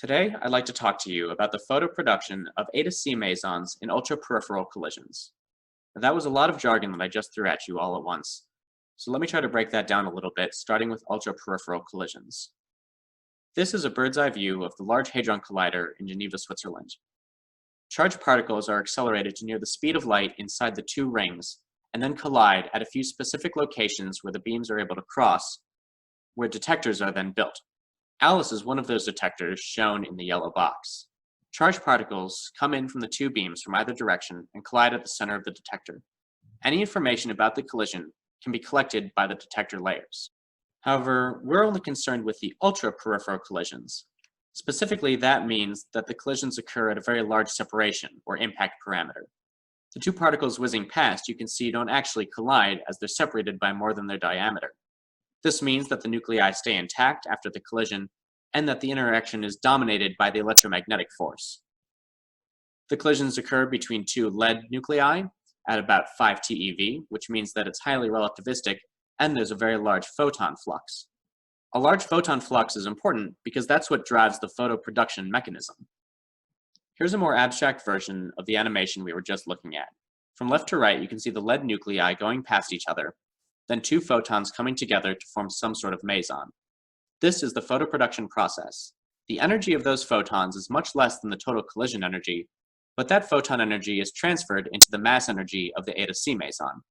Today, I'd like to talk to you about the photoproduction of A to C mesons in ultra-peripheral collisions. Now, that was a lot of jargon that I just threw at you all at once. So let me try to break that down a little bit, starting with ultra-peripheral collisions. This is a bird's eye view of the Large Hadron Collider in Geneva, Switzerland. Charged particles are accelerated to near the speed of light inside the two rings, and then collide at a few specific locations where the beams are able to cross, where detectors are then built. Alice is one of those detectors shown in the yellow box. Charged particles come in from the two beams from either direction and collide at the center of the detector. Any information about the collision can be collected by the detector layers. However, we're only concerned with the ultra-peripheral collisions. Specifically, that means that the collisions occur at a very large separation, or impact parameter. The two particles whizzing past you can see don't actually collide as they're separated by more than their diameter. This means that the nuclei stay intact after the collision, and that the interaction is dominated by the electromagnetic force. The collisions occur between two lead nuclei at about 5 TeV, which means that it's highly relativistic, and there's a very large photon flux. A large photon flux is important because that's what drives the photoproduction mechanism. Here's a more abstract version of the animation we were just looking at. From left to right, you can see the lead nuclei going past each other, then two photons coming together to form some sort of meson. This is the photoproduction process. The energy of those photons is much less than the total collision energy, but that photon energy is transferred into the mass energy of the A to C meson.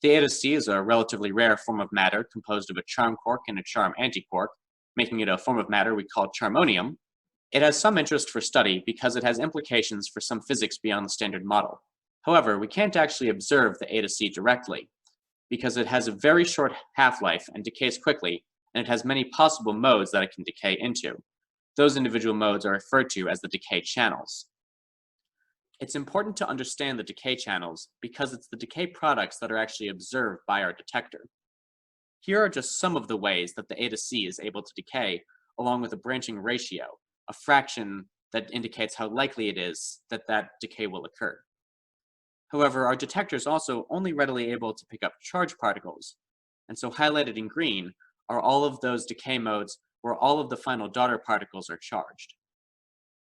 The A to C is a relatively rare form of matter composed of a charm quark and a charm antiquark, making it a form of matter we call charmonium. It has some interest for study because it has implications for some physics beyond the standard model. However, we can't actually observe the A to C directly, because it has a very short half-life and decays quickly, and it has many possible modes that it can decay into. Those individual modes are referred to as the decay channels. It's important to understand the decay channels because it's the decay products that are actually observed by our detector. Here are just some of the ways that the A to C is able to decay, along with a branching ratio, a fraction that indicates how likely it is that that decay will occur. However, our detector is also only readily able to pick up charged particles, and so highlighted in green are all of those decay modes where all of the final daughter particles are charged.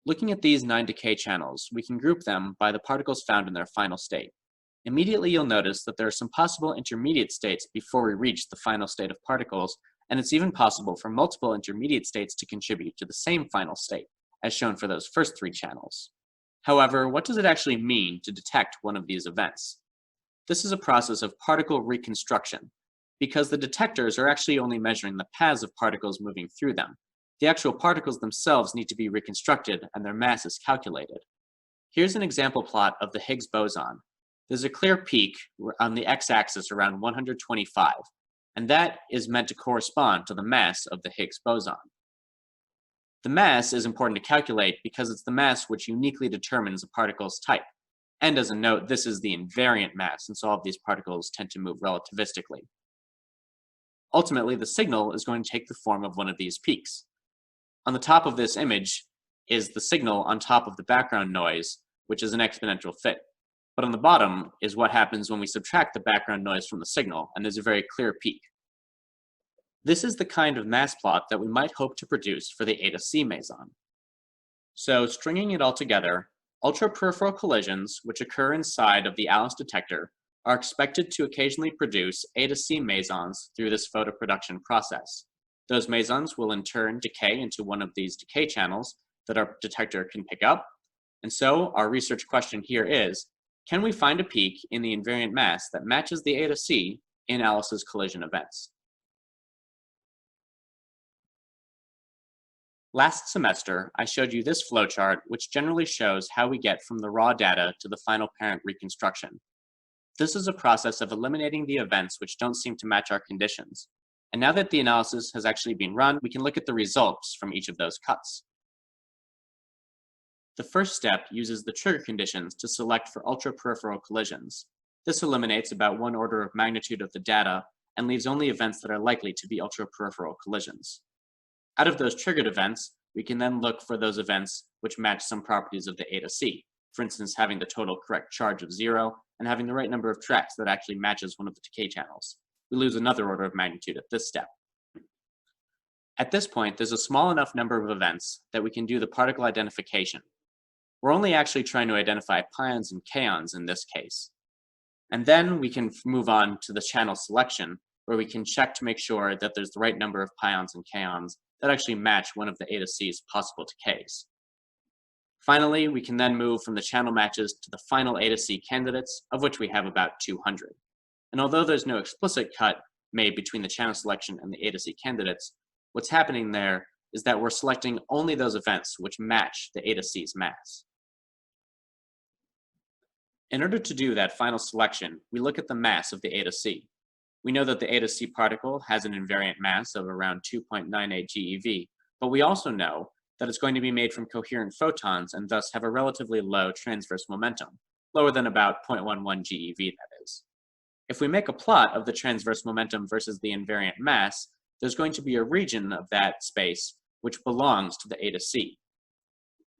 Looking at these 9 decay channels, we can group them by the particles found in their final state. Immediately you'll notice that there are some possible intermediate states before we reach the final state of particles, and it's even possible for multiple intermediate states to contribute to the same final state, as shown for those first 3 channels. However, what does it actually mean to detect one of these events? This is a process of particle reconstruction, because the detectors are actually only measuring the paths of particles moving through them. The actual particles themselves need to be reconstructed and their mass is calculated. Here's an example plot of the Higgs boson. There's a clear peak on the x-axis around 125, and that is meant to correspond to the mass of the Higgs boson. The mass is important to calculate because it's the mass which uniquely determines a particle's type. And as a note, this is the invariant mass, since all of these particles tend to move relativistically. Ultimately, the signal is going to take the form of one of these peaks. On the top of this image is the signal on top of the background noise, which is an exponential fit. But on the bottom is what happens when we subtract the background noise from the signal, and there's a very clear peak. This is the kind of mass plot that we might hope to produce for the A to C meson. So, stringing it all together, ultra-peripheral collisions, which occur inside of the Alice detector, are expected to occasionally produce A to C mesons through this photoproduction process. Those mesons will in turn decay into one of these decay channels that our detector can pick up. And so, our research question here is, can we find a peak in the invariant mass that matches the A to C in Alice's collision events? Last semester, I showed you this flowchart, which generally shows how we get from the raw data to the final parent reconstruction. This is a process of eliminating the events which don't seem to match our conditions. And now that the analysis has actually been run, we can look at the results from each of those cuts. The first step uses the trigger conditions to select for ultra-peripheral collisions. This eliminates about 1 order of magnitude of the data and leaves only events that are likely to be ultra-peripheral collisions. Out of those triggered events, we can then look for those events which match some properties of the A to C. For instance, having the total correct charge of 0 and having the right number of tracks that actually matches one of the decay channels. We lose another order of magnitude at this step. At this point, there's a small enough number of events that we can do the particle identification. We're only actually trying to identify pions and kaons in this case. And then we can move on to the channel selection, where we can check to make sure that there's the right number of pions and kaons that actually match one of the A to C's possible decays. Finally, we can then move from the channel matches to the final A to C candidates, of which we have about 200. And although there's no explicit cut made between the channel selection and the A to C candidates, what's happening there is that we're selecting only those events which match the A to C's mass. In order to do that final selection, we look at the mass of the A to C. We know that the A to C particle has an invariant mass of around 2.98 GeV, but we also know that it's going to be made from coherent photons and thus have a relatively low transverse momentum, lower than about 0.11 GeV, that is. If we make a plot of the transverse momentum versus the invariant mass, there's going to be a region of that space which belongs to the A to C.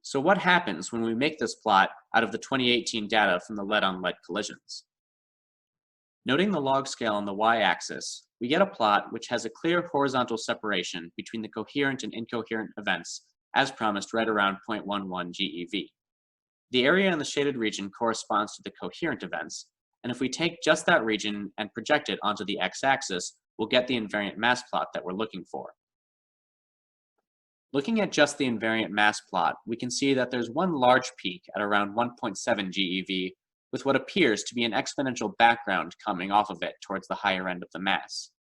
So what happens when we make this plot out of the 2018 data from the lead-on-lead collisions? Noting the log scale on the y-axis, we get a plot which has a clear horizontal separation between the coherent and incoherent events, as promised right around 0.11 GeV. The area in the shaded region corresponds to the coherent events, and if we take just that region and project it onto the x-axis, we'll get the invariant mass plot that we're looking for. Looking at just the invariant mass plot, we can see that there's one large peak at around 1.7 GeV, with what appears to be an exponential background coming off of it towards the higher end of the mass.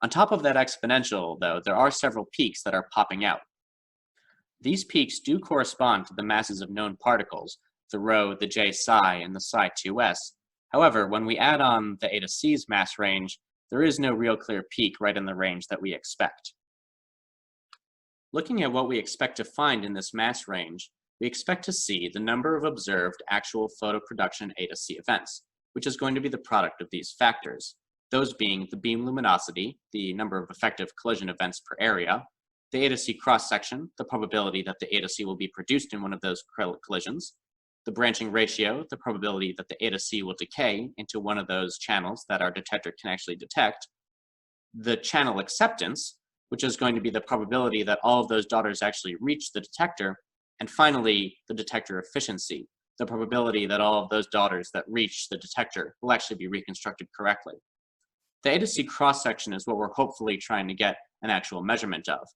On top of that exponential, though, there are several peaks that are popping out. These peaks do correspond to the masses of known particles, the rho, the j psi, and the psi 2s. However, when we add on the A to C's mass range, there is no real clear peak right in the range that we expect. Looking at what we expect to find in this mass range, we expect to see the number of observed actual photoproduction A to C events, which is going to be the product of these factors, those being the beam luminosity, the number of effective collision events per area, the A to C cross-section, the probability that the A to C will be produced in one of those collisions, the branching ratio, the probability that the A to C will decay into one of those channels that our detector can actually detect, the channel acceptance, which is going to be the probability that all of those daughters actually reach the detector, and finally, the detector efficiency, the probability that all of those daughters that reach the detector will actually be reconstructed correctly. The A to C cross-section is what we're hopefully trying to get an actual measurement of,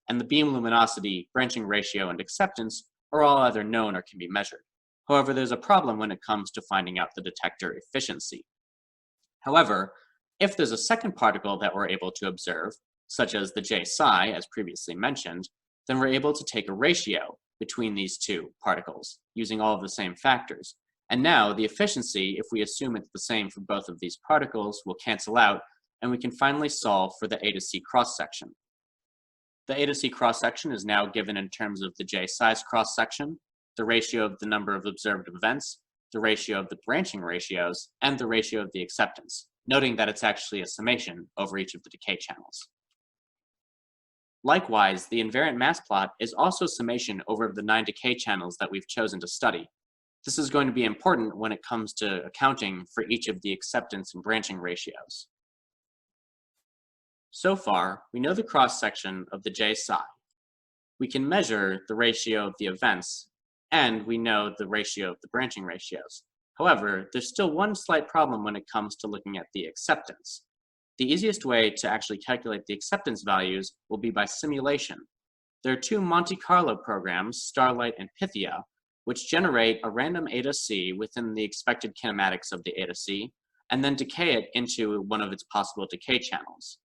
and the beam luminosity, branching ratio, and acceptance are all either known or can be measured. However, there's a problem when it comes to finding out the detector efficiency. However, if there's a second particle that we're able to observe, such as the j psi, as previously mentioned, then we're able to take a ratio between these two particles, using all of the same factors. And now, the efficiency, if we assume it's the same for both of these particles, will cancel out, and we can finally solve for the A to C cross-section. The A to C cross-section is now given in terms of the j psi's cross-section, the ratio of the number of observed events, the ratio of the branching ratios, and the ratio of the acceptance, noting that it's actually a summation over each of the decay channels. Likewise, the invariant mass plot is also summation over the 9 decay channels that we've chosen to study. This is going to be important when it comes to accounting for each of the acceptance and branching ratios. So far, we know the cross-section of the j psi. We can measure the ratio of the events, and we know the ratio of the branching ratios. However, there's still one slight problem when it comes to looking at the acceptance. The easiest way to actually calculate the acceptance values will be by simulation. There are two Monte Carlo programs, Starlight and Pythia, which generate a random A to C within the expected kinematics of the A to C, and then decay it into one of its possible decay channels.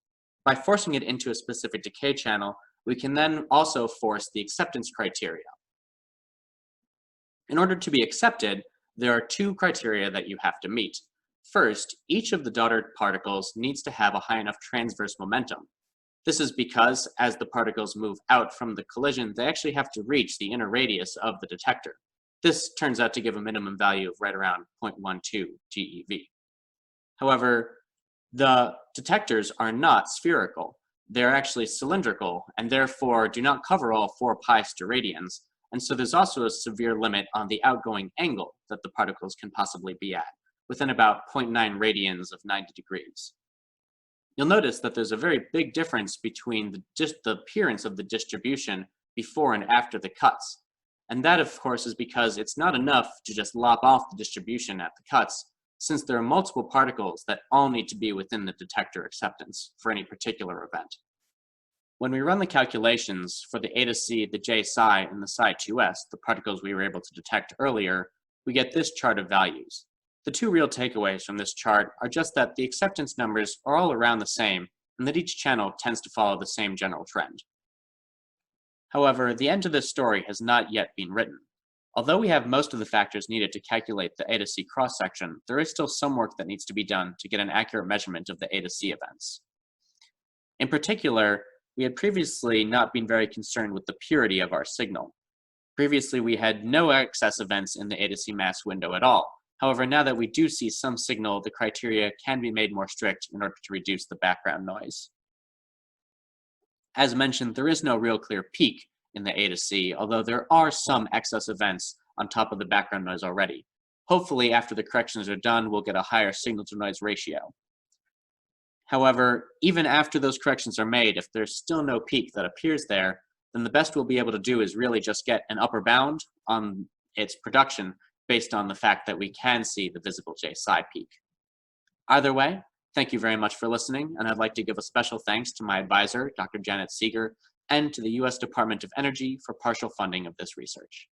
By forcing it into a specific decay channel, we can then also force the acceptance criteria. In order to be accepted, there are two criteria that you have to meet. First, each of the daughter particles needs to have a high enough transverse momentum. This is because as the particles move out from the collision, they actually have to reach the inner radius of the detector. This turns out to give a minimum value of right around 0.12 GeV. However, the detectors are not spherical. They're actually cylindrical and therefore do not cover all 4 pi steradians, and so there's also a severe limit on the outgoing angle that the particles can possibly be at, within about 0.9 radians of 90 degrees. You'll notice that there's a very big difference between just the appearance of the distribution before and after the cuts. And that, of course, is because it's not enough to just lop off the distribution at the cuts, since there are multiple particles that all need to be within the detector acceptance for any particular event. When we run the calculations for the eta c, the j psi, and the psi 2s, the particles we were able to detect earlier, we get this chart of values. The two real takeaways from this chart are just that the acceptance numbers are all around the same, and that each channel tends to follow the same general trend. However, the end to this story has not yet been written. Although we have most of the factors needed to calculate the eta c cross-section, there is still some work that needs to be done to get an accurate measurement of the eta c events. In particular, we had previously not been very concerned with the purity of our signal. Previously, we had no excess events in the eta c mass window at all. However, now that we do see some signal, the criteria can be made more strict in order to reduce the background noise. As mentioned, there is no real clear peak in the eta c, although there are some excess events on top of the background noise already. Hopefully, after the corrections are done, we'll get a higher signal-to-noise ratio. However, even after those corrections are made, if there's still no peak that appears there, then the best we'll be able to do is really just get an upper bound on its production based on the fact that we can see the visible j psi peak. Either way, thank you very much for listening, and I'd like to give a special thanks to my advisor, Dr. Janet Seeger, and to the U.S. Department of Energy for partial funding of this research.